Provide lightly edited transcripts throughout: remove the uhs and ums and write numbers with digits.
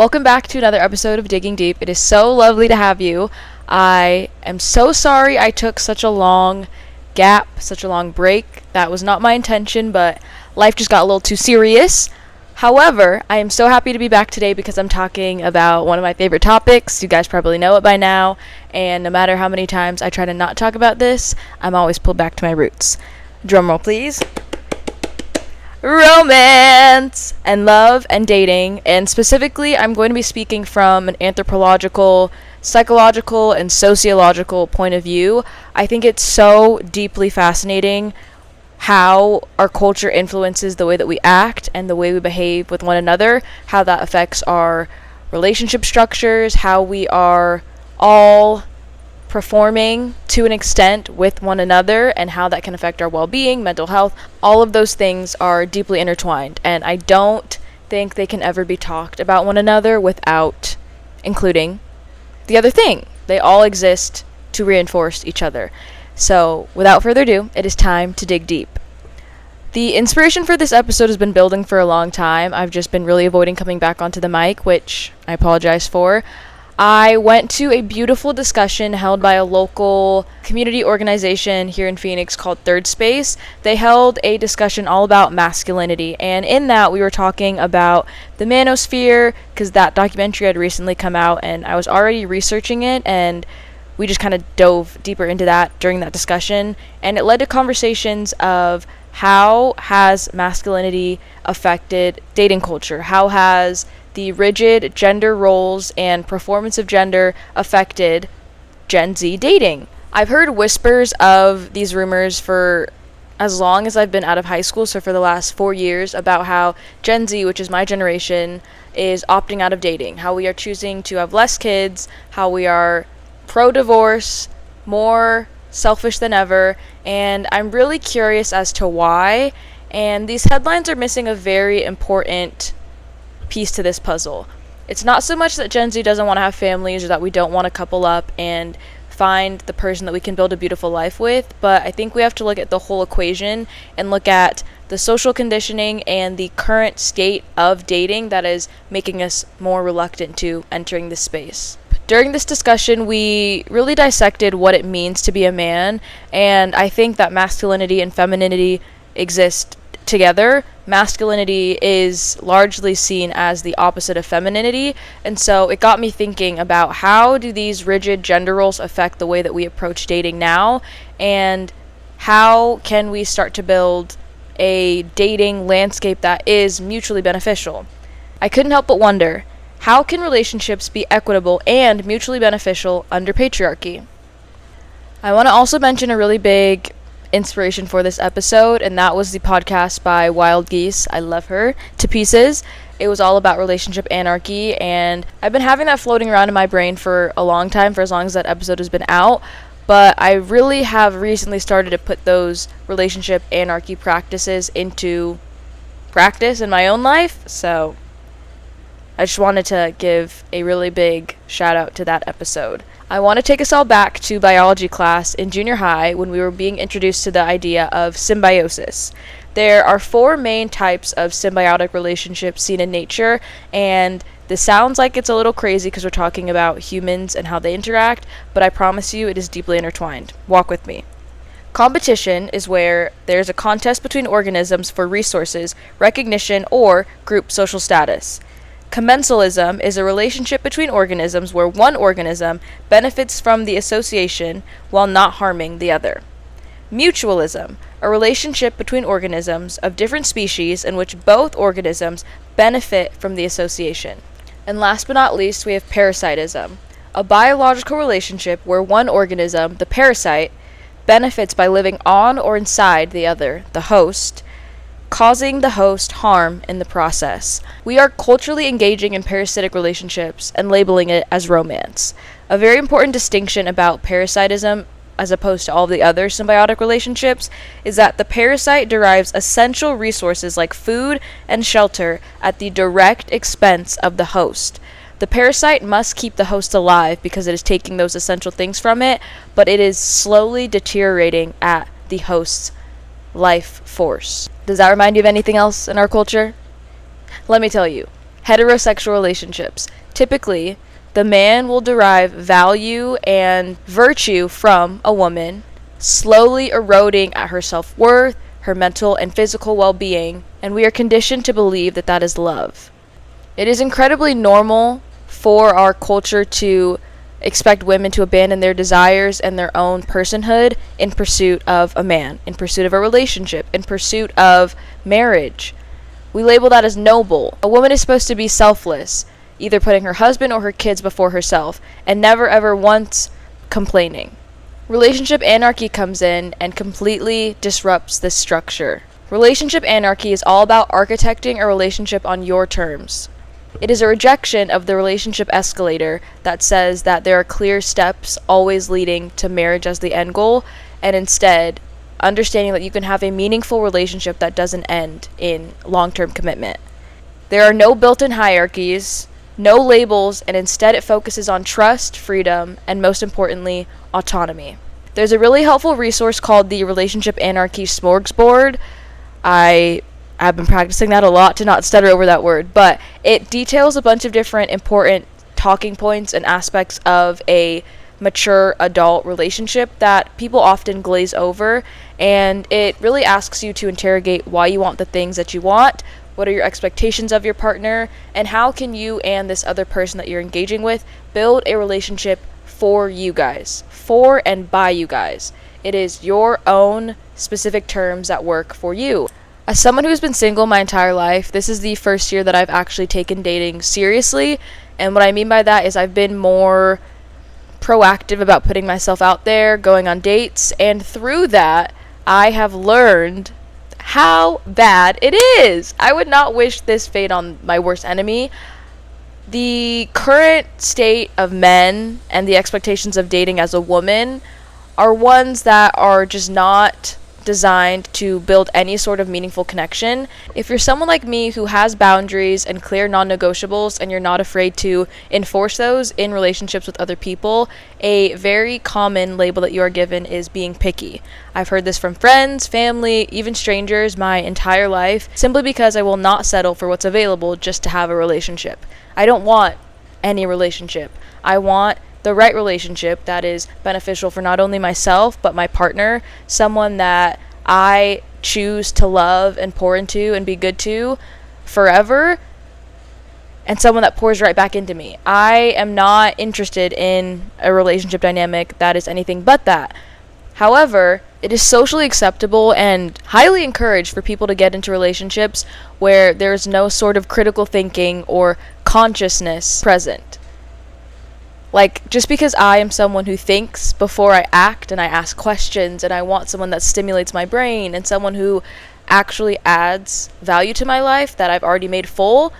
Welcome back to another episode of Digging Deep. It is so lovely to have you. I am so sorry I took such a long gap, such a long break. That was not my intention, but life just got a little too serious. However, I am so happy to be back today because I'm talking about one of my favorite topics. You guys probably know it by now, and no matter how many times I try to not talk about this, I'm always pulled back to my roots. Drumroll, please. Romance and love and dating, and specifically I'm going to be speaking from an anthropological, psychological, and sociological point of view. I think it's so deeply fascinating how our culture influences the way that we act and the way we behave with one another, how that affects our relationship structures, how we are all performing to an extent with one another, and how that can affect our well-being, mental health. All of those things are deeply intertwined, and I don't think they can ever be talked about one another without including the other thing. They all exist to reinforce each other. So without further ado, it is time to dig deep. The inspiration for this episode has been building for a long time. I've just been really avoiding coming back onto the mic, which I apologize for. I went to a beautiful discussion held by a local community organization here in Phoenix called Third Space. They held a discussion all about masculinity, and in that we were talking about the manosphere, because that documentary had recently come out and I was already researching it, and we just kind of dove deeper into that during that discussion, and it led to conversations of how has masculinity affected dating culture? How has the rigid gender roles and performance of gender affected Gen Z dating? I've heard whispers of these rumors for as long as I've been out of high school, so for the last 4 years, about how Gen Z, which is my generation, is opting out of dating, how we are choosing to have less kids, how we are pro-divorce, more selfish than ever, and I'm really curious as to why, and these headlines are missing a very important piece to this puzzle. It's not so much that Gen Z doesn't want to have families or that we don't want to couple up and find the person that we can build a beautiful life with, but I think we have to look at the whole equation and look at the social conditioning and the current state of dating that is making us more reluctant to entering this space. During this discussion, we really dissected what it means to be a man, and I think that masculinity and femininity exist together. Masculinity is largely seen as the opposite of femininity, and so it got me thinking about how do these rigid gender roles affect the way that we approach dating now, and how can we start to build a dating landscape that is mutually beneficial. I couldn't help but wonder, how can relationships be equitable and mutually beneficial under patriarchy? I want to also mention a really big inspiration for this episode, and that was the podcast by Wild Geese. I love her to pieces. It was all about relationship anarchy, and I've been having that floating around in my brain for a long time, for as long as that episode has been out, but I really have recently started to put those relationship anarchy practices into practice in my own life, so I just wanted to give a really big shout out to that episode. I want to take us all back to biology class in junior high when we were being introduced to the idea of symbiosis. There are 4 main types of symbiotic relationships seen in nature, and this sounds like it's a little crazy because we're talking about humans and how they interact, but I promise you it is deeply intertwined. Walk with me. Competition is where there's a contest between organisms for resources, recognition, or group social status. Commensalism is a relationship between organisms where one organism benefits from the association while not harming the other. Mutualism, a relationship between organisms of different species in which both organisms benefit from the association. And last but not least, we have parasitism, a biological relationship where one organism, the parasite, benefits by living on or inside the other, the host, causing the host harm in the process. We are culturally engaging in parasitic relationships and labeling it as romance. A very important distinction about parasitism, as opposed to all the other symbiotic relationships, is that the parasite derives essential resources like food and shelter at the direct expense of the host. The parasite must keep the host alive because it is taking those essential things from it, but it is slowly deteriorating at the host's life force. Does that remind you of anything else in our culture? Let me tell you, Heterosexual relationships. Typically, the man will derive value and virtue from a woman, slowly eroding at her self-worth, her mental and physical well-being, and we are conditioned to believe that that is love. It is incredibly normal for our culture to expect women to abandon their desires and their own personhood in pursuit of a man, in pursuit of a relationship, in pursuit of marriage. We label that as noble. A woman is supposed to be selfless, either putting her husband or her kids before herself, and never ever once complaining. Relationship anarchy comes in and completely disrupts this structure. Relationship anarchy is all about architecting a relationship on your terms. It is a rejection of the relationship escalator that says that there are clear steps always leading to marriage as the end goal, and instead understanding that you can have a meaningful relationship that doesn't end in long-term commitment. There are no built-in hierarchies, no labels, and instead it focuses on trust, freedom, and most importantly, autonomy. There's a really helpful resource called the Relationship Anarchy Smorgasbord. I have been practicing that a lot to not stutter over that word, but it details a bunch of different important talking points and aspects of a mature adult relationship that people often glaze over, and it really asks you to interrogate why you want the things that you want, what are your expectations of your partner, and how can you and this other person that you're engaging with build a relationship for you guys, for and by you guys. It is your own specific terms that work for you. As someone who's been single my entire life, this is the first year that I've actually taken dating seriously, and what I mean by that is I've been more proactive about putting myself out there, going on dates, and through that, I have learned how bad it is. I would not wish this fate on my worst enemy. The current state of men and the expectations of dating as a woman are ones that are just not designed to build any sort of meaningful connection. If you're someone like me who has boundaries and clear non-negotiables and you're not afraid to enforce those in relationships with other people, a very common label that you are given is being picky. I've heard this from friends, family, even strangers my entire life, simply because I will not settle for what's available just to have a relationship. I don't want any relationship. I want the right relationship that is beneficial for not only myself but my partner, someone that I choose to love and pour into and be good to forever, and someone that pours right back into me. I am not interested in a relationship dynamic that is anything but that. However, it is socially acceptable and highly encouraged for people to get into relationships where there's no sort of critical thinking or consciousness present. Like, just because I am someone who thinks before I act and I ask questions and I want someone that stimulates my brain and someone who actually adds value to my life that I've already made full,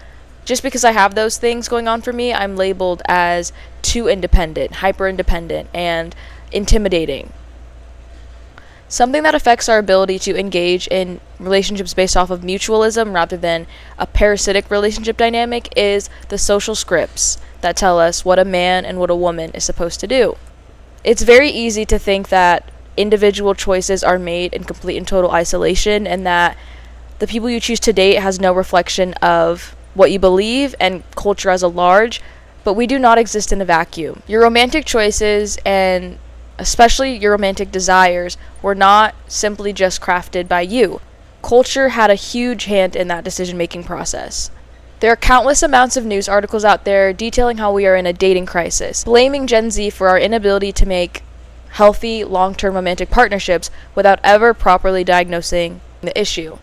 just because I have those things going on for me, I'm labeled as too independent, hyper independent, and intimidating. Something that affects our ability to engage in relationships based off of mutualism rather than a parasitic relationship dynamic is the social scripts that tell us what a man and what a woman is supposed to do. It's very easy to think that individual choices are made in complete and total isolation, and that the people you choose to date has no reflection of what you believe and culture as a large, but we do not exist in a vacuum. Your romantic choices, and especially your romantic desires, were not simply just crafted by you. Culture had a huge hand in that decision-making process. There are countless amounts of news articles out there detailing how we are in a dating crisis, blaming Gen Z for our inability to make healthy, long-term romantic partnerships without ever properly diagnosing the issue.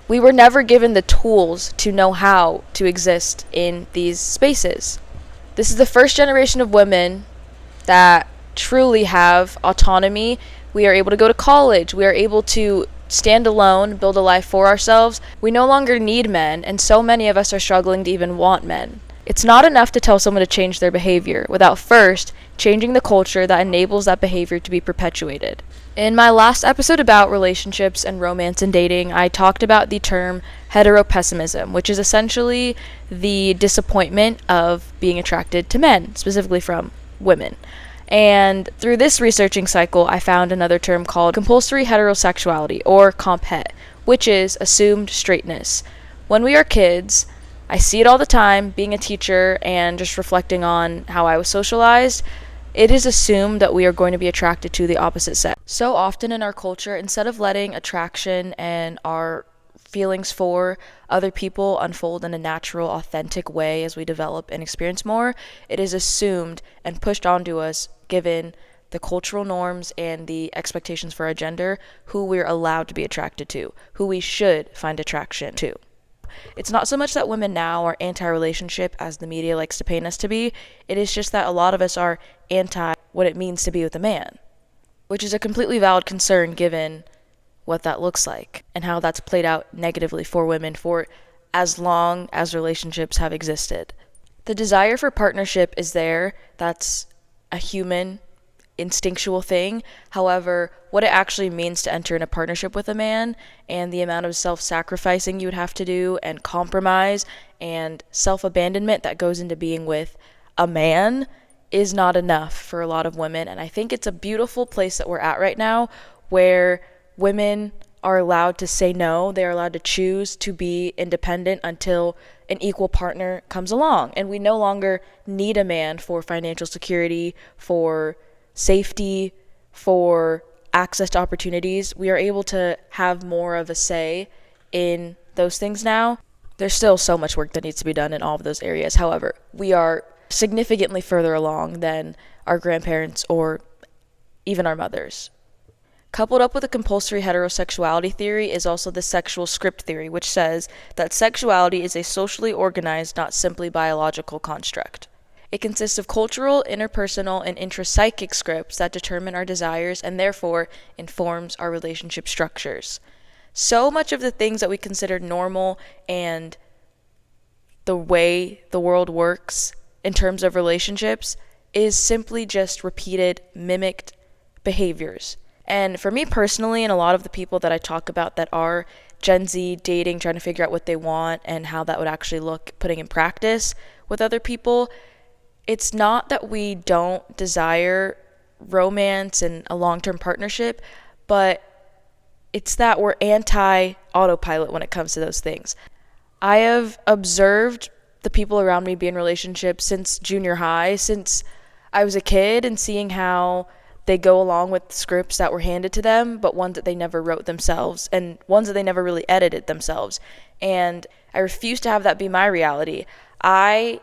We were never given the tools to know how to exist in these spaces. This is the first generation of women that truly have autonomy. We are able to go to college. We are able to stand alone, build a life for ourselves. We no longer need men, and so many of us are struggling to even want men. It's not enough to tell someone to change their behavior without first changing the culture that enables that behavior to be perpetuated. In my last episode about relationships and romance and dating, I talked about the term heteropessimism, which is essentially the disappointment of being attracted to men, specifically from women. And through this researching cycle, I found another term called compulsory heterosexuality, or comp het, which is assumed straightness. When we are kids, I see it all the time, being a teacher and just reflecting on how I was socialized. It is assumed that we are going to be attracted to the opposite sex. So often in our culture, instead of letting attraction and our feelings for other people unfold in a natural, authentic way as we develop and experience more, it is assumed and pushed onto us, given the cultural norms and the expectations for our gender, who we're allowed to be attracted to, who we should find attraction to. It's not so much that women now are anti-relationship as the media likes to paint us to be. It is just that a lot of us are anti what it means to be with a man, which is a completely valid concern given what that looks like and how that's played out negatively for women for as long as relationships have existed. The desire for partnership is there. That's a human instinctual thing. However, what it actually means to enter in a partnership with a man and the amount of self-sacrificing you would have to do and compromise and self-abandonment that goes into being with a man is not enough for a lot of women. And I think it's a beautiful place that we're at right now, where women are allowed to say no. They are allowed to choose to be independent until an equal partner comes along. And we no longer need a man for financial security, for safety, for access to opportunities. We are able to have more of a say in those things now. There's still so much work that needs to be done in all of those areas. However, we are significantly further along than our grandparents or even our mothers. Coupled up with a compulsory heterosexuality theory is also the sexual script theory, which says that sexuality is a socially organized, not simply biological construct. It consists of cultural, interpersonal, and intrapsychic scripts that determine our desires and therefore informs our relationship structures. So much of the things that we consider normal and the way the world works in terms of relationships is simply just repeated, mimicked behaviors. And for me personally, and a lot of the people that I talk about that are Gen Z dating, trying to figure out what they want and how that would actually look putting in practice with other people, it's not that we don't desire romance and a long-term partnership, but it's that we're anti-autopilot when it comes to those things. I have observed the people around me be in relationships since junior high, since I was a kid, and seeing how they go along with scripts that were handed to them, but ones that they never wrote themselves and ones that they never really edited themselves. And I refuse to have that be my reality. I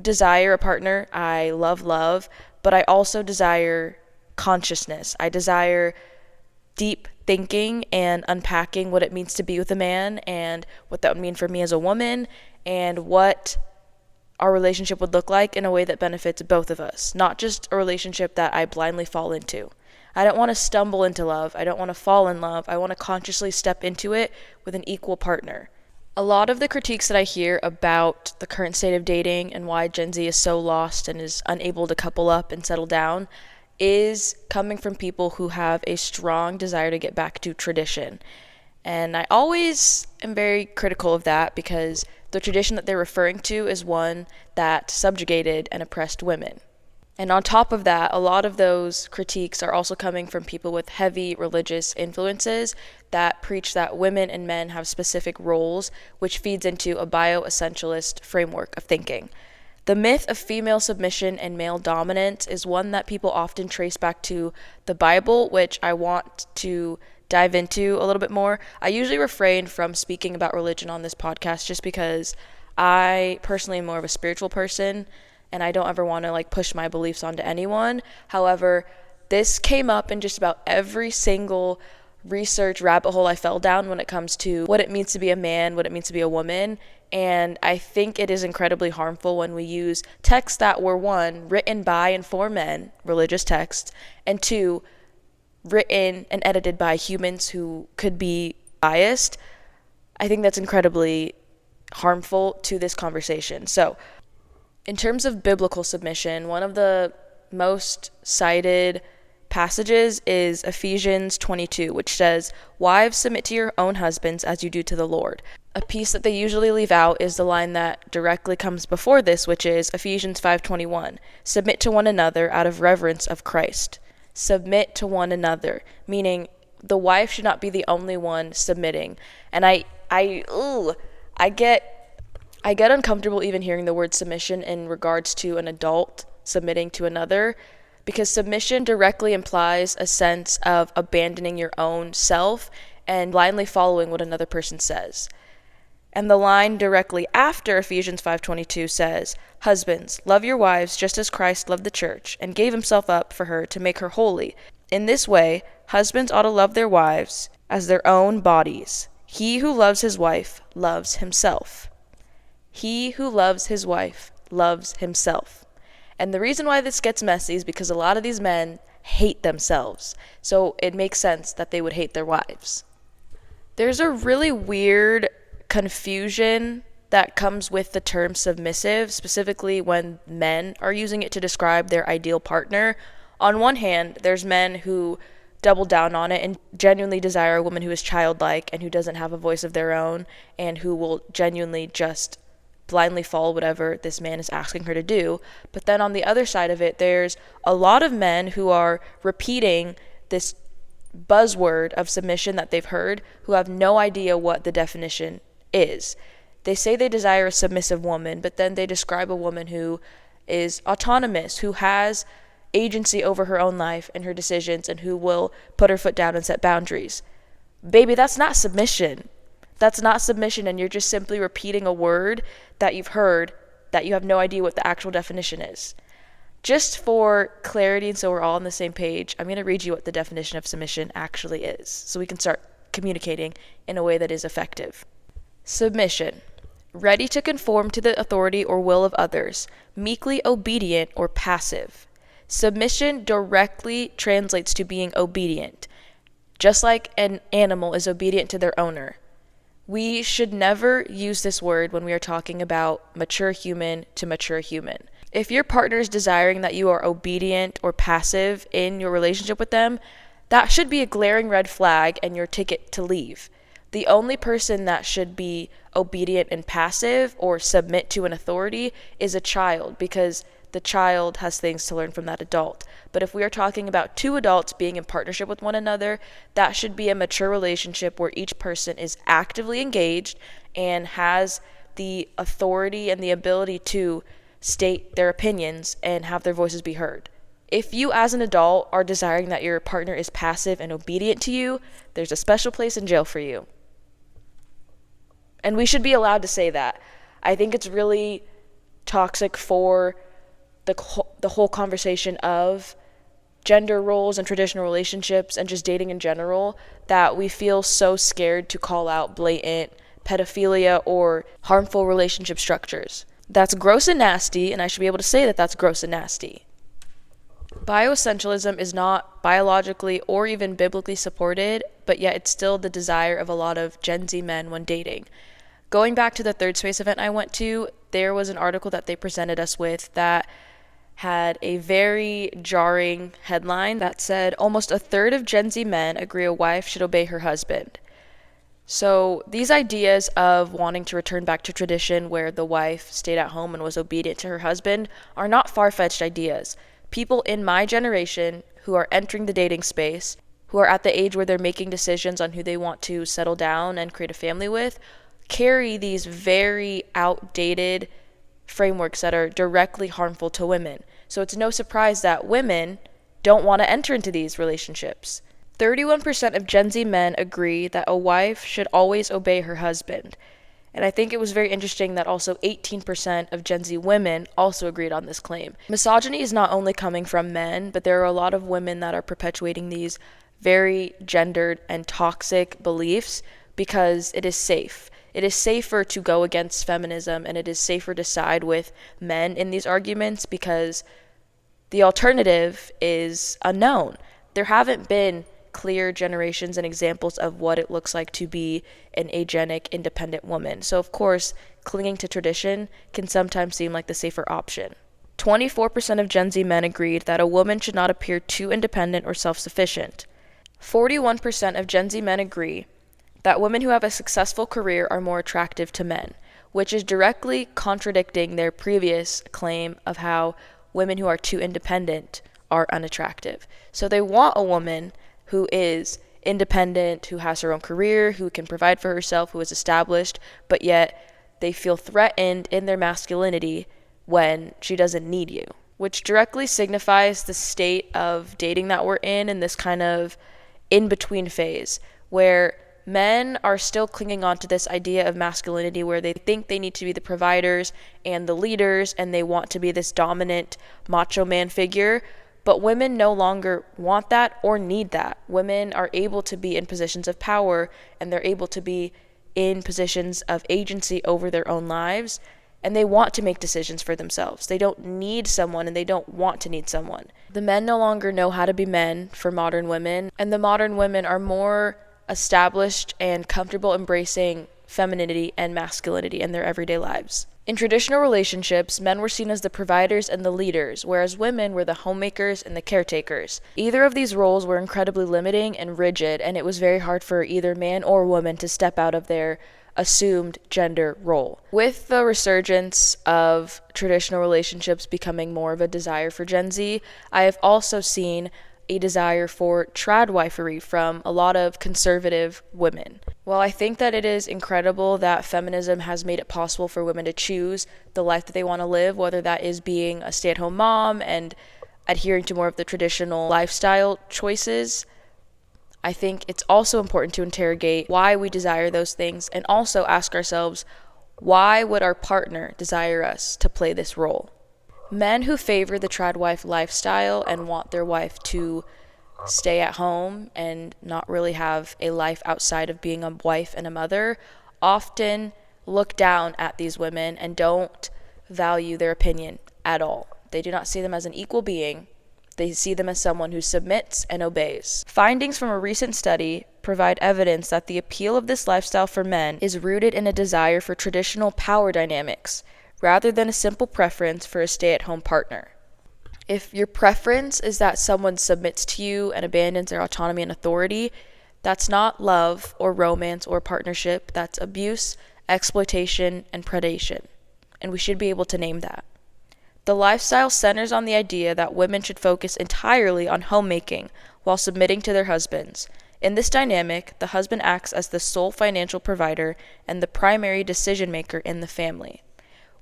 desire a partner. I love, but I also desire consciousness. I desire deep thinking and unpacking what it means to be with a man and what that would mean for me as a woman and what our relationship would look like in a way that benefits both of us, not just a relationship that I blindly fall into. I don't want to stumble into love. I don't want to fall in love. I want to consciously step into it with an equal partner. A lot of the critiques that I hear about the current state of dating and why Gen Z is so lost and is unable to couple up and settle down is coming from people who have a strong desire to get back to tradition. And I always am very critical of that because the tradition that they're referring to is one that subjugated and oppressed women. And on top of that, a lot of those critiques are also coming from people with heavy religious influences that preach that women and men have specific roles, which feeds into a bioessentialist framework of thinking. The myth of female submission and male dominance is one that people often trace back to the Bible, which I want to dive into a little bit more. I usually refrain from speaking about religion on this podcast just because I personally am more of a spiritual person and I don't ever want to push my beliefs onto anyone. However, this came up in just about every single research rabbit hole I fell down when it comes to what it means to be a man, what it means to be a woman. And I think it is incredibly harmful when we use texts that were, one, written by and for men, religious texts, and two, written and edited by humans who could be biased. I think that's incredibly harmful to this conversation. So, in terms of biblical submission, one of the most cited passages is Ephesians 22, which says, "Wives, submit to your own husbands as you do to the Lord." A piece that they usually leave out is the line that directly comes before this, which is Ephesians 5:21, "Submit to one another out of reverence of Christ." Submit to one another, meaning the wife should not be the only one submitting. And I get I get uncomfortable even hearing the word submission in regards to an adult submitting to another, because submission directly implies a sense of abandoning your own self and blindly following what another person says. And the line directly after Ephesians 5:22 says, "Husbands, love your wives just as Christ loved the church and gave himself up for her to make her holy. In this way, husbands ought to love their wives as their own bodies. He who loves his wife loves himself." He who loves his wife loves himself. And the reason why this gets messy is because a lot of these men hate themselves. So it makes sense that they would hate their wives. There's a really weird confusion that comes with the term submissive, specifically when men are using it to describe their ideal partner. On one hand, there's men who double down on it and genuinely desire a woman who is childlike and who doesn't have a voice of their own and who will genuinely just blindly follow whatever this man is asking her to do. But then on the other side of it, there's a lot of men who are repeating this buzzword of submission that they've heard, who have no idea what the definition is. They say they desire a submissive woman, but then they describe a woman who is autonomous, who has agency over her own life and her decisions, and who will put her foot down and set boundaries. Baby, that's not submission. That's not submission, and you're just simply repeating a word that you've heard that you have no idea what the actual definition is. Just for clarity and so we're all on the same page, I'm going to read you what the definition of submission actually is, so we can start communicating in a way that is effective. Submission: ready to conform to the authority or will of others, meekly obedient or passive. Submission directly translates to being obedient, just like an animal is obedient to their owner. We should never use this word when we are talking about mature human to mature human. If your partner is desiring that you are obedient or passive in your relationship with them, that should be a glaring red flag and your ticket to leave. The only person that should be obedient and passive or submit to an authority is a child, because the child has things to learn from that adult. But if we are talking about two adults being in partnership with one another, that should be a mature relationship where each person is actively engaged and has the authority and the ability to state their opinions and have their voices be heard. If you as an adult are desiring that your partner is passive and obedient to you, there's a special place in jail for you. And we should be allowed to say that. I think it's really toxic for the whole conversation of gender roles and traditional relationships and just dating in general, that we feel so scared to call out blatant pedophilia or harmful relationship structures. That's gross and nasty, and I should be able to say that that's gross and nasty. Bioessentialism is not biologically or even biblically supported, but yet it's still the desire of a lot of Gen Z men when dating. Going back to the Third Space event I went to, there was an article that they presented us with that had a very jarring headline that said almost a third of Gen Z men agree a wife should obey her husband. So these ideas of wanting to return back to tradition where the wife stayed at home and was obedient to her husband are not far-fetched ideas. People in my generation who are entering the dating space, who are at the age where they're making decisions on who they want to settle down and create a family with, carry these very outdated frameworks that are directly harmful to women. So it's no surprise that women don't want to enter into these relationships. 31% of Gen Z men agree that a wife should always obey her husband. And I think it was very interesting that also 18% of Gen Z women also agreed on this claim. Misogyny is not only coming from men, but there are a lot of women that are perpetuating these very gendered and toxic beliefs because it is safe. It is safer to go against feminism, and it is safer to side with men in these arguments because the alternative is unknown. There haven't been clear generations and examples of what it looks like to be an agenic, independent woman. So, of course, clinging to tradition can sometimes seem like the safer option. 24% of Gen Z men agreed that a woman should not appear too independent or self-sufficient. 41% of Gen Z men agree that women who have a successful career are more attractive to men, which is directly contradicting their previous claim of how women who are too independent are unattractive. So they want a woman who is independent, who has her own career, who can provide for herself, who is established, but yet they feel threatened in their masculinity when she doesn't need you, which directly signifies the state of dating that we're in this kind of in-between phase where men are still clinging on to this idea of masculinity where they think they need to be the providers and the leaders and they want to be this dominant macho man figure. But women no longer want that or need that. Women are able to be in positions of power and they're able to be in positions of agency over their own lives, and they want to make decisions for themselves. They don't need someone and they don't want to need someone. The men no longer know how to be men for modern women, and the modern women are more established and comfortable embracing femininity and masculinity in their everyday lives. In traditional relationships, men were seen as the providers and the leaders, whereas women were the homemakers and the caretakers. Either of these roles were incredibly limiting and rigid, and it was very hard for either man or woman to step out of their assumed gender role. With the resurgence of traditional relationships becoming more of a desire for Gen Z, I have also seen a desire for tradwifery from a lot of conservative women. While I think that it is incredible that feminism has made it possible for women to choose the life that they want to live, whether that is being a stay-at-home mom and adhering to more of the traditional lifestyle choices, I think it's also important to interrogate why we desire those things and also ask ourselves, why would our partner desire us to play this role? Men who favor the tradwife lifestyle and want their wife to stay at home and not really have a life outside of being a wife and a mother often look down at these women and don't value their opinion at all. They do not see them as an equal being. They see them as someone who submits and obeys. Findings from a recent study provide evidence that the appeal of this lifestyle for men is rooted in a desire for traditional power dynamics, rather than a simple preference for a stay-at-home partner. If your preference is that someone submits to you and abandons their autonomy and authority, that's not love or romance or partnership. That's abuse, exploitation, and predation. And we should be able to name that. The lifestyle centers on the idea that women should focus entirely on homemaking while submitting to their husbands. In this dynamic, the husband acts as the sole financial provider and the primary decision maker in the family.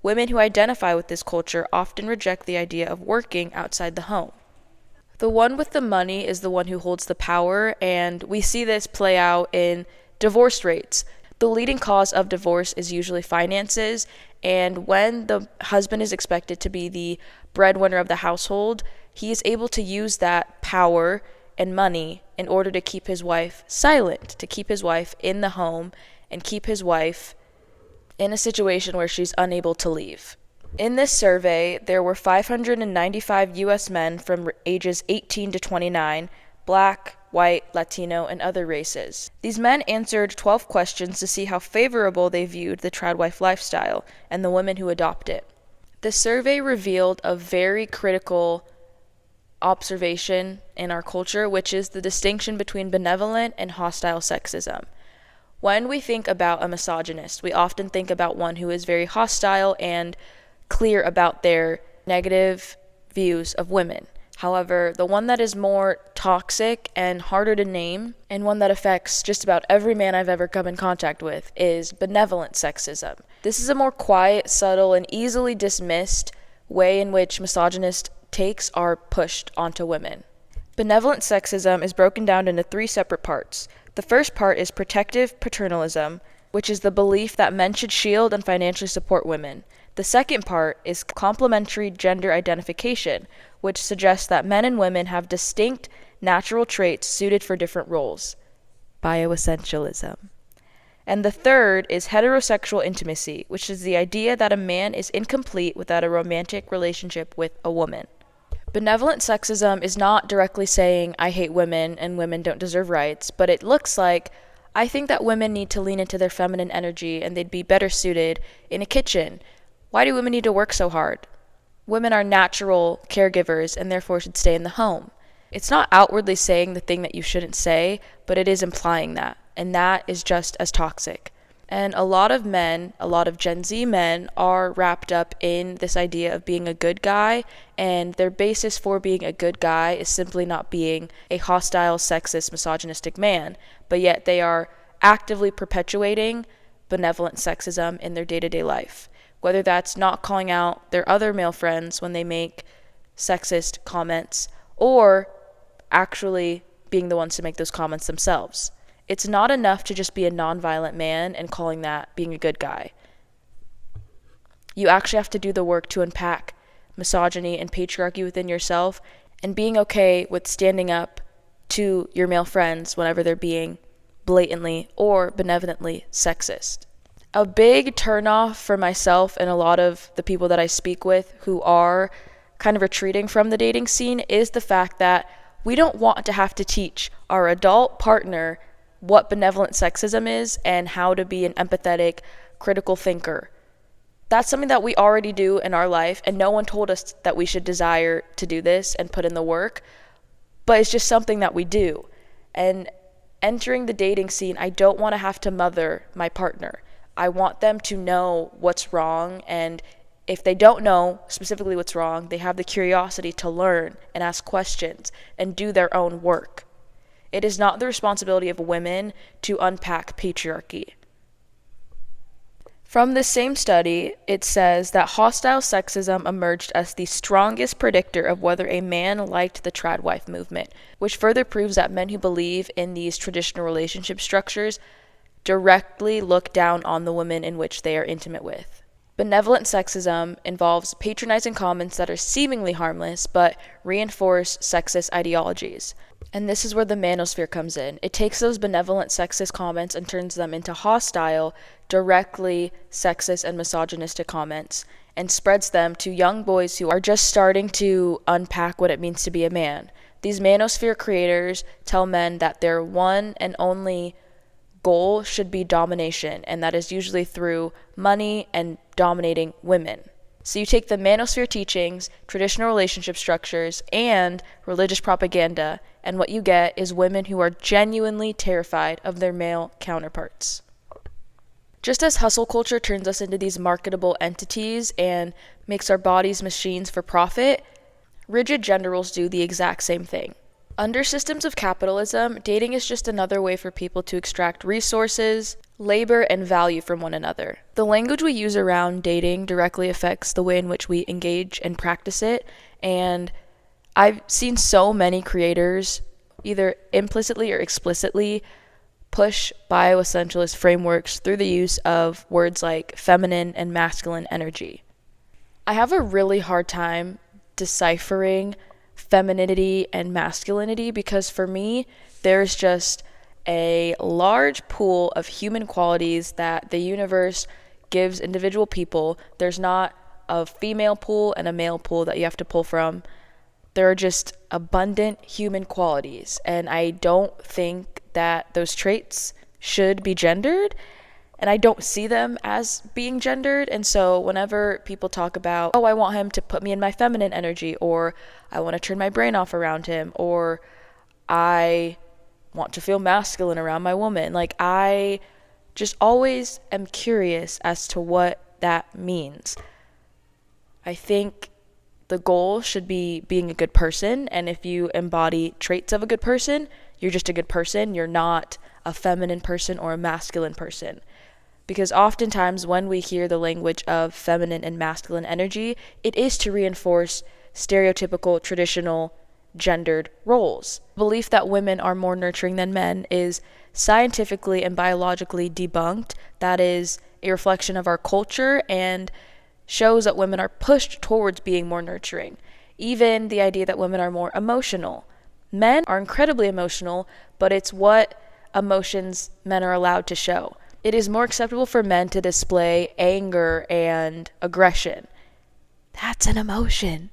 Women who identify with this culture often reject the idea of working outside the home. The one with the money is the one who holds the power, and we see this play out in divorce rates. The leading cause of divorce is usually finances, and when the husband is expected to be the breadwinner of the household, he is able to use that power and money in order to keep his wife silent, to keep his wife in the home, and keep his wife in a situation where she's unable to leave. In this survey, there were 595 U.S. men from ages 18 to 29, Black, white, Latino, and other races. These men answered 12 questions to see how favorable they viewed the tradwife lifestyle and the women who adopt it. The survey revealed a very critical observation in our culture, which is the distinction between benevolent and hostile sexism. When we think about a misogynist, we often think about one who is very hostile and clear about their negative views of women. However, the one that is more toxic and harder to name, and one that affects just about every man I've ever come in contact with, is benevolent sexism. This is a more quiet, subtle, and easily dismissed way in which misogynist takes are pushed onto women. Benevolent sexism is broken down into 3 separate parts. The first part is protective paternalism, which is the belief that men should shield and financially support women. The second part is complementary gender identification, which suggests that men and women have distinct natural traits suited for different roles. Bioessentialism. And the third is heterosexual intimacy, which is the idea that a man is incomplete without a romantic relationship with a woman. Benevolent sexism is not directly saying, I hate women and women don't deserve rights, but it looks like, I think that women need to lean into their feminine energy and they'd be better suited in a kitchen. Why do women need to work so hard? Women are natural caregivers and therefore should stay in the home. It's not outwardly saying the thing that you shouldn't say, but it is implying that, and that is just as toxic. And a lot of men, a lot of Gen Z men, are wrapped up in this idea of being a good guy, and their basis for being a good guy is simply not being a hostile, sexist, misogynistic man, but yet they are actively perpetuating benevolent sexism in their day-to-day life, whether that's not calling out their other male friends when they make sexist comments or actually being the ones to make those comments themselves. It's not enough to just be a nonviolent man and calling that being a good guy. You actually have to do the work to unpack misogyny and patriarchy within yourself and being okay with standing up to your male friends whenever they're being blatantly or benevolently sexist. A big turnoff for myself and a lot of the people that I speak with who are kind of retreating from the dating scene is the fact that we don't want to have to teach our adult partner what benevolent sexism is and how to be an empathetic, critical thinker. That's something that we already do in our life, and no one told us that we should desire to do this and put in the work, but it's just something that we do. And entering the dating scene, I don't want to have to mother my partner. I want them to know what's wrong, and if they don't know specifically what's wrong, they have the curiosity to learn and ask questions and do their own work. It is not the responsibility of women to unpack patriarchy. From this same study, it says that hostile sexism emerged as the strongest predictor of whether a man liked the tradwife movement, which further proves that men who believe in these traditional relationship structures directly look down on the women in which they are intimate with. Benevolent sexism involves patronizing comments that are seemingly harmless but reinforce sexist ideologies. And this is where the manosphere comes in. It takes those benevolent sexist comments and turns them into hostile, directly sexist and misogynistic comments and spreads them to young boys who are just starting to unpack what it means to be a man. These manosphere creators tell men that their one and only goal should be domination, and that is usually through money and dominating women. So you take the manosphere teachings, traditional relationship structures, and religious propaganda, and what you get is women who are genuinely terrified of their male counterparts. Just as hustle culture turns us into these marketable entities and makes our bodies machines for profit, rigid gender roles do the exact same thing. Under systems of capitalism, dating is just another way for people to extract resources, labor, and value from one another. The language we use around dating directly affects the way in which we engage and practice it, and I've seen so many creators, either implicitly or explicitly, push bioessentialist frameworks through the use of words like feminine and masculine energy. I have a really hard time deciphering femininity and masculinity because for me, there's just a large pool of human qualities that the universe gives individual people. There's not a female pool and a male pool that you have to pull from. There are just abundant human qualities, and I don't think that those traits should be gendered, and I don't see them as being gendered. And so whenever people talk about, oh, I want him to put me in my feminine energy, or I want to turn my brain off around him, or I want to feel masculine around my woman, like I just always am curious as to what that means. I think the goal should be being a good person, and if you embody traits of a good person, you're just a good person. You're not a feminine person or a masculine person. Because oftentimes when we hear the language of feminine and masculine energy, it is to reinforce stereotypical, traditional, gendered roles. The belief that women are more nurturing than men is scientifically and biologically debunked. That is a reflection of our culture and shows that women are pushed towards being more nurturing. Even the idea that women are more emotional. Men are incredibly emotional, but it's what emotions men are allowed to show. It is more acceptable for men to display anger and aggression. That's an emotion.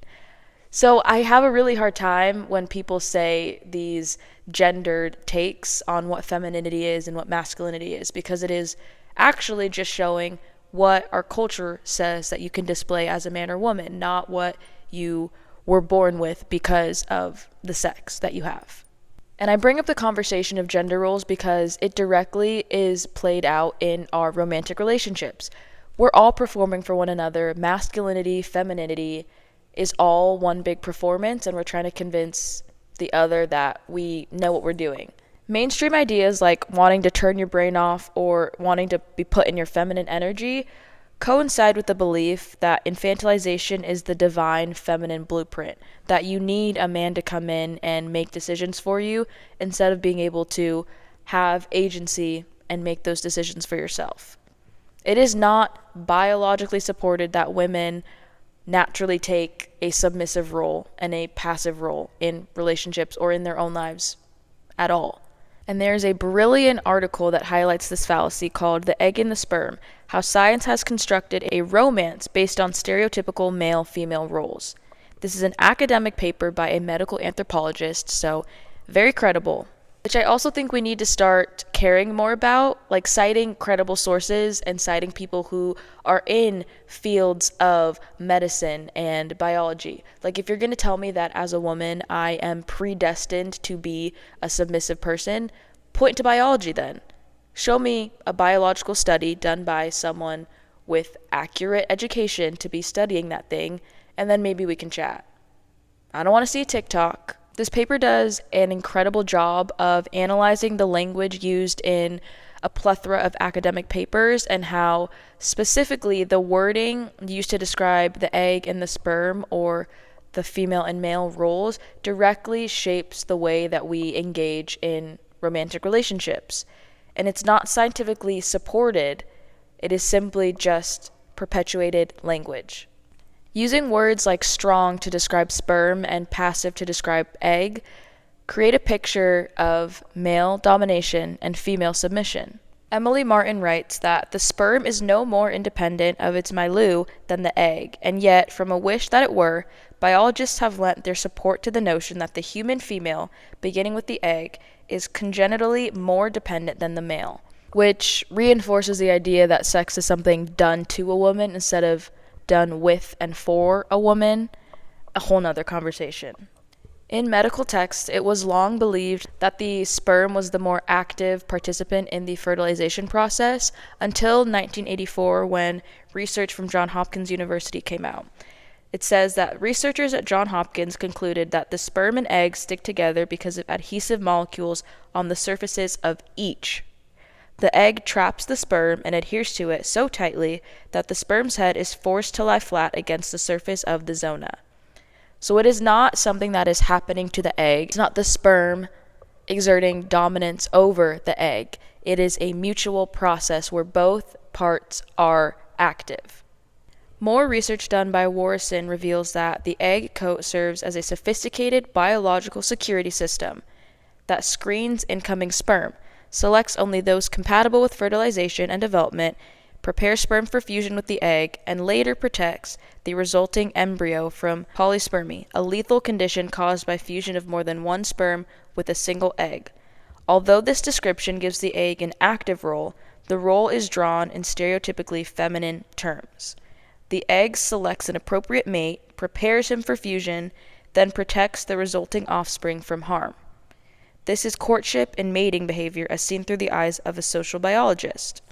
So I have a really hard time when people say these gendered takes on what femininity is and what masculinity is, because it is actually just showing what our culture says that you can display as a man or woman, not what you were born with because of the sex that you have. And I bring up the conversation of gender roles because it directly is played out in our romantic relationships. We're all performing for one another. Masculinity, femininity is all one big performance, and we're trying to convince the other that we know what we're doing. Mainstream ideas like wanting to turn your brain off or wanting to be put in your feminine energy coincide with the belief that infantilization is the divine feminine blueprint, that you need a man to come in and make decisions for you instead of being able to have agency and make those decisions for yourself. It is not biologically supported that women naturally take a submissive role and a passive role in relationships or in their own lives at all. And there's a brilliant article that highlights this fallacy called The Egg and the Sperm: How Science Has Constructed a Romance Based on Stereotypical Male-Female Roles. This is an academic paper by a medical anthropologist, so very credible, which I also think we need to start caring more about, like citing credible sources and citing people who are in fields of medicine and biology. Like, if you're going to tell me that as a woman I am predestined to be a submissive person, point to biology then. Show me a biological study done by someone with accurate education to be studying that thing, and then maybe we can chat. I don't want to see a TikTok. This paper does an incredible job of analyzing the language used in a plethora of academic papers and how specifically the wording used to describe the egg and the sperm, or the female and male roles, directly shapes the way that we engage in romantic relationships. And it's not scientifically supported, it is simply just perpetuated language. Using words like strong to describe sperm and passive to describe egg create a picture of male domination and female submission. Emily Martin writes that the sperm is no more independent of its milieu than the egg, and yet, from a wish that it were, biologists have lent their support to the notion that the human female, beginning with the egg, is congenitally more dependent than the male, which reinforces the idea that sex is something done to a woman instead of done with and for a woman, a whole nother conversation. In medical texts, it was long believed that the sperm was the more active participant in the fertilization process until 1984, when research from Johns Hopkins University came out. It says that researchers at Johns Hopkins concluded that the sperm and egg stick together because of adhesive molecules on the surfaces of each. The egg traps the sperm and adheres to it so tightly that the sperm's head is forced to lie flat against the surface of the zona. So it is not something that is happening to the egg. It's not the sperm exerting dominance over the egg. It is a mutual process where both parts are active. More research done by Warrison reveals that the egg coat serves as a sophisticated biological security system that screens incoming sperm, selects only those compatible with fertilization and development, prepares sperm for fusion with the egg, and later protects the resulting embryo from polyspermy, a lethal condition caused by fusion of more than one sperm with a single egg. Although this description gives the egg an active role, the role is drawn in stereotypically feminine terms. The egg selects an appropriate mate, prepares him for fusion, then protects the resulting offspring from harm. This is courtship and mating behavior as seen through the eyes of a social biologist.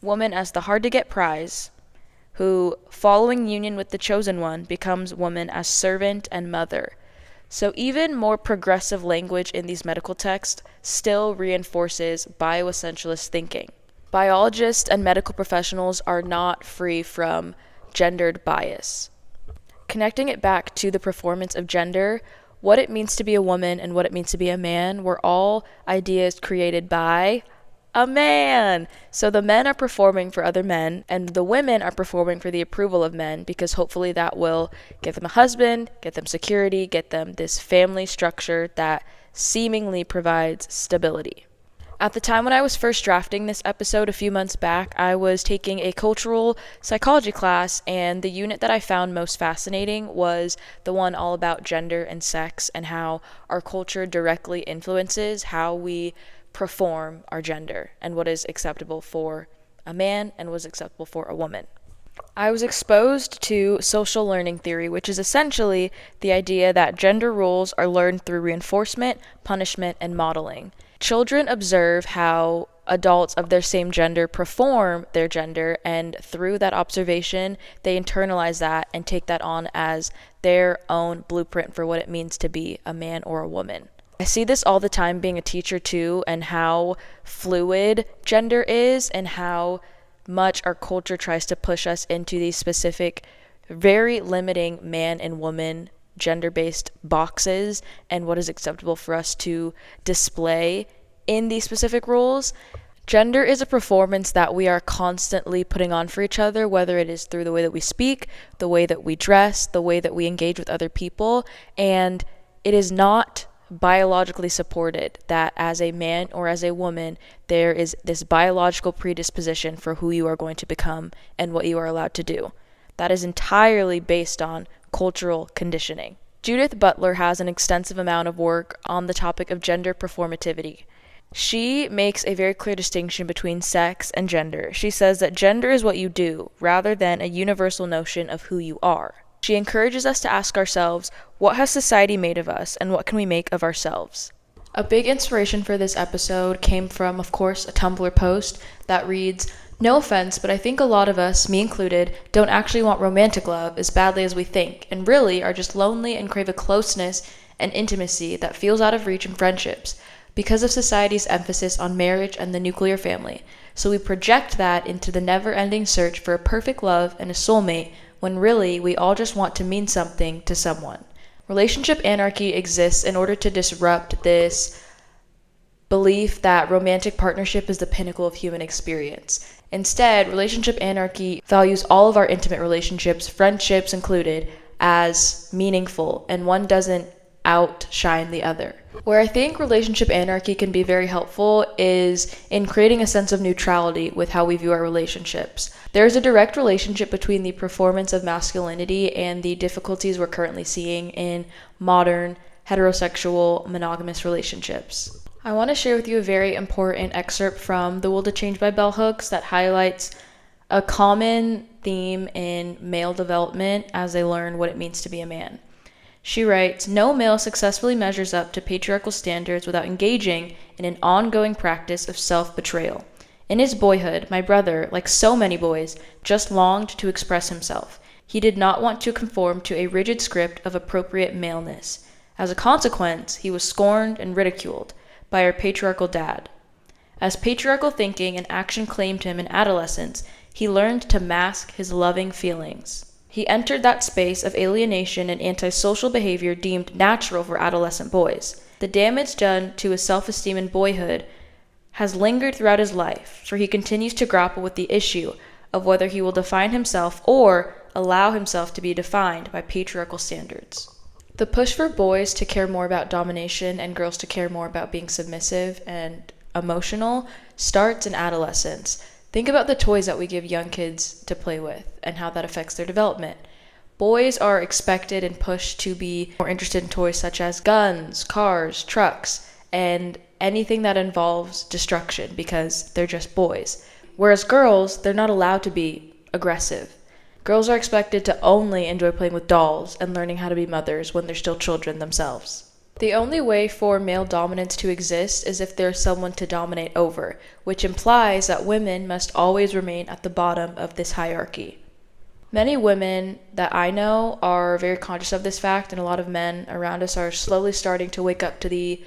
Woman as the hard-to-get prize, who, following union with the chosen one, becomes woman as servant and mother. So even more progressive language in these medical texts still reinforces bioessentialist thinking. Biologists and medical professionals are not free from gendered bias. Connecting it back to the performance of gender, what it means to be a woman and what it means to be a man were all ideas created by a man. So the men are performing for other men, and the women are performing for the approval of men, because hopefully that will get them a husband, get them security, get them this family structure that seemingly provides stability. At the time when I was first drafting this episode a few months back, I was taking a cultural psychology class, and the unit that I found most fascinating was the one all about gender and sex and how our culture directly influences how we perform our gender and what is acceptable for a man and what is acceptable for a woman. I was exposed to social learning theory, which is essentially the idea that gender roles are learned through reinforcement, punishment, and modeling. Children observe how adults of their same gender perform their gender, and through that observation, they internalize that and take that on as their own blueprint for what it means to be a man or a woman. I see this all the time being a teacher too, and how fluid gender is, and how much our culture tries to push us into these specific, very limiting man and woman gender-based boxes and what is acceptable for us to display in these specific roles. Gender is a performance that we are constantly putting on for each other, whether it is through the way that we speak, the way that we dress, the way that we engage with other people, and it is not biologically supported that as a man or as a woman, there is this biological predisposition for who you are going to become and what you are allowed to do. That is entirely based on cultural conditioning. Judith Butler has an extensive amount of work on the topic of gender performativity. She makes a very clear distinction between sex and gender. She says that gender is what you do, rather than a universal notion of who you are. She encourages us to ask ourselves, what has society made of us, and what can we make of ourselves? A big inspiration for this episode came from, of course, a Tumblr post that reads, "No offense, but I think a lot of us, me included, don't actually want romantic love as badly as we think, and really are just lonely and crave a closeness and intimacy that feels out of reach in friendships, because of society's emphasis on marriage and the nuclear family. So we project that into the never-ending search for a perfect love and a soulmate, when really we all just want to mean something to someone." Relationship anarchy exists in order to disrupt this belief that romantic partnership is the pinnacle of human experience. Instead, relationship anarchy values all of our intimate relationships, friendships included, as meaningful, and one doesn't outshine the other. Where I think relationship anarchy can be very helpful is in creating a sense of neutrality with how we view our relationships. There is a direct relationship between the performance of masculinity and the difficulties we're currently seeing in modern heterosexual monogamous relationships. I want to share with you a very important excerpt from The Will to Change by Bell Hooks that highlights a common theme in male development as they learn what it means to be a man. She writes, "No male successfully measures up to patriarchal standards without engaging in an ongoing practice of self-betrayal. In his boyhood, my brother, like so many boys, just longed to express himself. He did not want to conform to a rigid script of appropriate maleness. As a consequence, he was scorned and ridiculed by our patriarchal dad. As patriarchal thinking and action claimed him in adolescence, he learned to mask his loving feelings. He entered that space of alienation and antisocial behavior deemed natural for adolescent boys. The damage done to his self-esteem in boyhood has lingered throughout his life, for he continues to grapple with the issue of whether he will define himself or allow himself to be defined by patriarchal standards." The push for boys to care more about domination and girls to care more about being submissive and emotional starts in adolescence. Think about the toys that we give young kids to play with and how that affects their development. Boys are expected and pushed to be more interested in toys such as guns, cars, trucks, and anything that involves destruction because they're just boys. Whereas girls, they're not allowed to be aggressive. Girls are expected to only enjoy playing with dolls and learning how to be mothers when they're still children themselves. The only way for male dominance to exist is if there's someone to dominate over, which implies that women must always remain at the bottom of this hierarchy. Many women that I know are very conscious of this fact, and a lot of men around us are slowly starting to wake up to the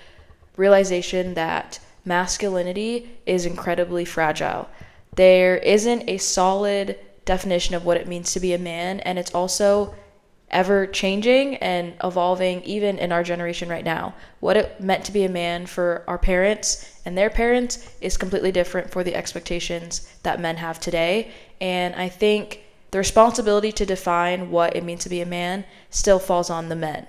realization that masculinity is incredibly fragile. There isn't a solid definition of what it means to be a man, and it's also ever changing and evolving even in our generation right now. What it meant to be a man for our parents and their parents is completely different for the expectations that men have today. And I think the responsibility to define what it means to be a man still falls on the men.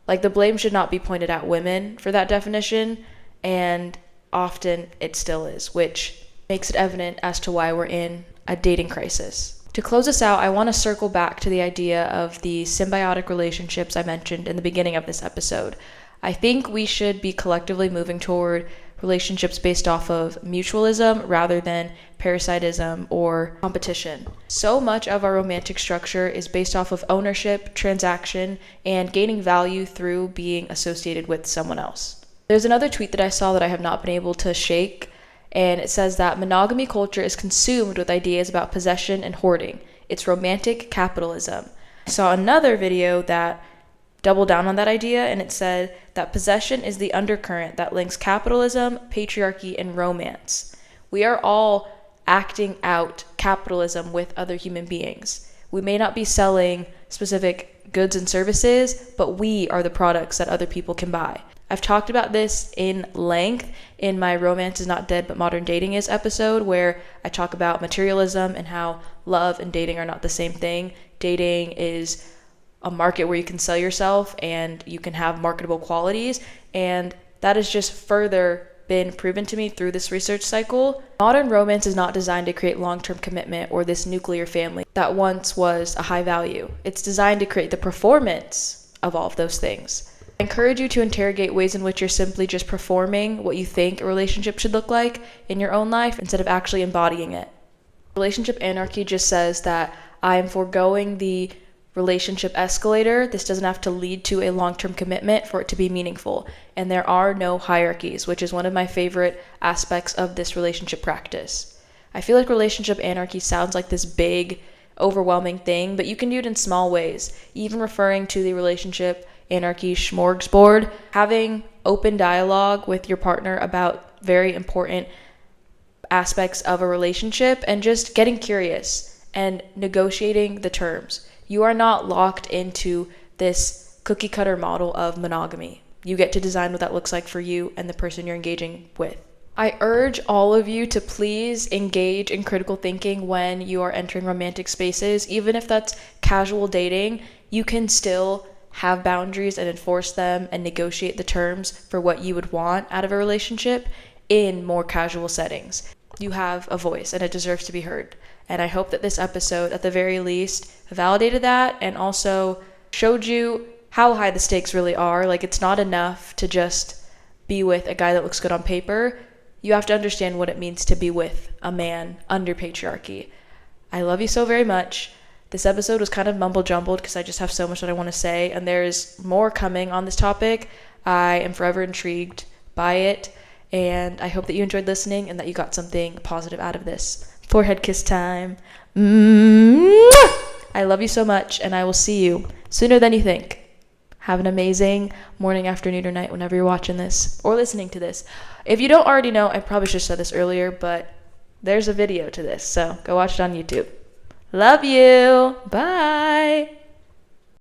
Like, the blame should not be pointed at women for that definition, and often it still is, which makes it evident as to why we're in a dating crisis. To close this out, I want to circle back to the idea of the symbiotic relationships I mentioned in the beginning of this episode. I think we should be collectively moving toward relationships based off of mutualism rather than parasitism or competition. So much of our romantic structure is based off of ownership, transaction, and gaining value through being associated with someone else. There's another tweet that I saw that I have not been able to shake, and it says that monogamy culture is consumed with ideas about possession and hoarding. It's romantic capitalism. I saw another video that double down on that idea, and it said that possession is the undercurrent that links capitalism, patriarchy, and romance. We are all acting out capitalism with other human beings. We may not be selling specific goods and services, but we are the products that other people can buy. I've talked about this in length in my Romance is Not Dead But Modern Dating Is episode, where I talk about materialism and how love and dating are not the same thing. Dating is a market where you can sell yourself and you can have marketable qualities, and that has just further been proven to me through this research cycle. Modern romance is not designed to create long-term commitment or this nuclear family that once was a high value. It's designed to create the performance of all of those things. I encourage you to interrogate ways in which you're simply just performing what you think a relationship should look like in your own life instead of actually embodying it. Relationship anarchy just says that I am foregoing the relationship escalator. This doesn't have to lead to a long-term commitment for it to be meaningful. And there are no hierarchies, which is one of my favorite aspects of this relationship practice. I feel like relationship anarchy sounds like this big, overwhelming thing, but you can do it in small ways. Even referring to the relationship anarchy smorgasbord, having open dialogue with your partner about very important aspects of a relationship, and just getting curious and negotiating the terms. You are not locked into this cookie cutter model of monogamy. You get to design what that looks like for you and the person you're engaging with. I urge all of you to please engage in critical thinking when you are entering romantic spaces. Even if that's casual dating, you can still have boundaries and enforce them and negotiate the terms for what you would want out of a relationship in more casual settings. You have a voice and it deserves to be heard. And I hope that this episode, at the very least, validated that and also showed you how high the stakes really are. Like, it's not enough to just be with a guy that looks good on paper. You have to understand what it means to be with a man under patriarchy. I love you so very much. This episode was kind of mumble jumbled because I just have so much that I want to say, and there's more coming on this topic. I am forever intrigued by it, and I hope that you enjoyed listening and that you got something positive out of this. Forehead kiss time. I love you so much, and I will see you sooner than you think. Have an amazing morning, afternoon, or night whenever you're watching this or listening to this. If you don't already know, I probably should have said this earlier, but there's a video to this, so go watch it on YouTube. Love you. Bye.